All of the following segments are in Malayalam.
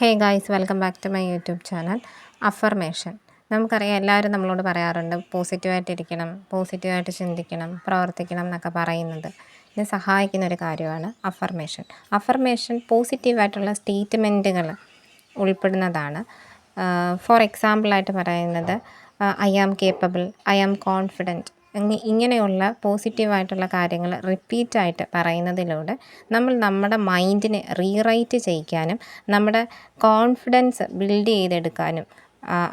Hey guys, welcome back to my YouTube channel. Affirmation നമുക്കറിയാം, എല്ലാവരും നമ്മളോട് പറയാറുണ്ട് പോസിറ്റീവായിട്ടിരിക്കണം, പോസിറ്റീവായിട്ട് ചിന്തിക്കണം, പ്രവർത്തിക്കണം എന്നൊക്കെ പറയുന്നത്. ഇതിനെ സഹായിക്കുന്ന ഒരു കാര്യമാണ് അഫർമേഷൻ. അഫർമേഷൻ പോസിറ്റീവായിട്ടുള്ള സ്റ്റേറ്റ്മെൻറ്റുകൾ ഉൾപ്പെടുന്നതാണ്. ഫോർ എക്സാമ്പിളായിട്ട് പറയുന്നത് I am capable, I am confident, ഇങ്ങനെയുള്ള പോസിറ്റീവായിട്ടുള്ള കാര്യങ്ങൾ റിപ്പീറ്റായിട്ട് പറയുന്നതിലൂടെ നമ്മൾ നമ്മുടെ മൈൻഡിനെ റീറൈറ്റ് ചെയ്യിക്കാനും നമ്മുടെ കോൺഫിഡൻസ് ബിൽഡ് ചെയ്തെടുക്കാനും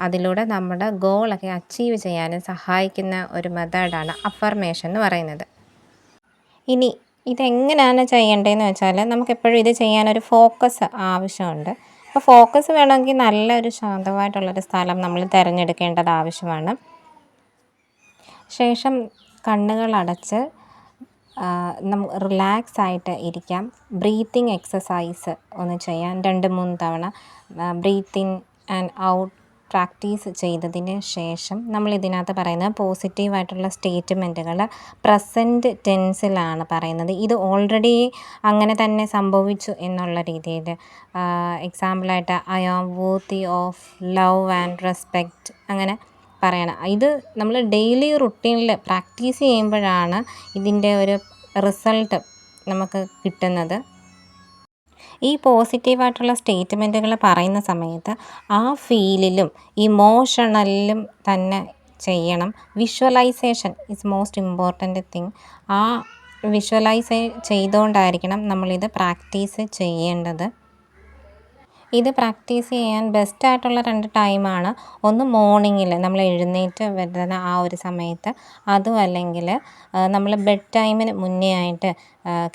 അതിലൂടെ നമ്മുടെ ഗോളൊക്കെ അച്ചീവ് ചെയ്യാനും സഹായിക്കുന്ന ഒരു മെത്തേഡാണ് അഫർമേഷൻ എന്ന് പറയുന്നത്. ഇനി ഇതെങ്ങനെയാണ് ചെയ്യേണ്ടതെന്ന് വെച്ചാൽ, നമുക്കെപ്പോഴും ഇത് ചെയ്യാനൊരു ഫോക്കസ് ആവശ്യമുണ്ട്. അപ്പോൾ ഫോക്കസ് വേണമെങ്കിൽ നല്ലൊരു ശാന്തമായിട്ടുള്ളൊരു സ്ഥലം നമ്മൾ തിരഞ്ഞെടുക്കേണ്ടത് ആവശ്യമാണ്. ശേഷം കണ്ണുകൾ അടച്ച് റിലാക്സ് ആയിട്ട് ഇരിക്കാം. ബ്രീത്തിങ് എക്സസൈസ് ഒന്ന് ചെയ്യാം. 2-3 തവണ breathe in and out practice ചെയ്തതിന് ശേഷം നമ്മൾ ഇതിനകത്ത് പറയുന്നത് പോസിറ്റീവായിട്ടുള്ള സ്റ്റേറ്റ്മെൻറ്റുകൾ പ്രസൻറ്റ് ടെൻസിലാണ് പറയുന്നത്. ഇത് ഓൾറെഡി അങ്ങനെ തന്നെ സംഭവിച്ചു എന്നുള്ള രീതിയിൽ, എക്സാമ്പിളായിട്ട് I am worthy of love and respect അങ്ങനെ പറയണം. ഇത് നമ്മൾ ഡെയിലി റുട്ടീനിൽ പ്രാക്ടീസ് ചെയ്യുമ്പോഴാണ് ഇതിൻ്റെ ഒരു റിസൾട്ട് നമുക്ക് കിട്ടുന്നത്. ഈ പോസിറ്റീവായിട്ടുള്ള സ്റ്റേറ്റ്മെൻറ്റുകൾ പറയുന്ന സമയത്ത് ആ ഫീലിലും ഇമോഷണലിലും തന്നെ ചെയ്യണം. Visualisation is most important thing. ആ വിഷ്വലൈസ് ചെയ്തുകൊണ്ടായിരിക്കണം നമ്മളിത് പ്രാക്ടീസ് ചെയ്യേണ്ടത്. ഇത് പ്രാക്ടീസ് ചെയ്യാൻ ബെസ്റ്റായിട്ടുള്ള 2 ടൈമാണ്. ഒന്ന് മോർണിംഗിൽ നമ്മൾ എഴുന്നേറ്റ് വരുന്ന ആ ഒരു സമയത്ത്, അതും അല്ലെങ്കിൽ നമ്മൾ ബെഡ് ടൈമിന് മുന്നേ ആയിട്ട്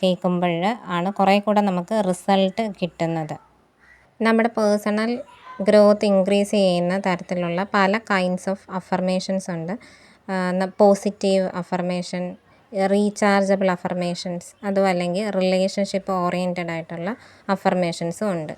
കേൾക്കുമ്പോൾ ആണ് കുറേ കൂടെ നമുക്ക് റിസൾട്ട് കിട്ടുന്നത്. നമ്മുടെ പേഴ്സണൽ ഗ്രോത്ത് ഇൻക്രീസ് ചെയ്യുന്ന തരത്തിലുള്ള പല കൈൻഡ്സ് ഓഫ് അഫർമേഷൻസ് ഉണ്ട്. പോസിറ്റീവ് അഫർമേഷൻ, റീചാർജബിൾ അഫർമേഷൻസ്, അതും അല്ലെങ്കിൽ റിലേഷൻഷിപ്പ് ഓറിയൻറ്റഡ് ആയിട്ടുള്ള അഫർമേഷൻസും ഉണ്ട്.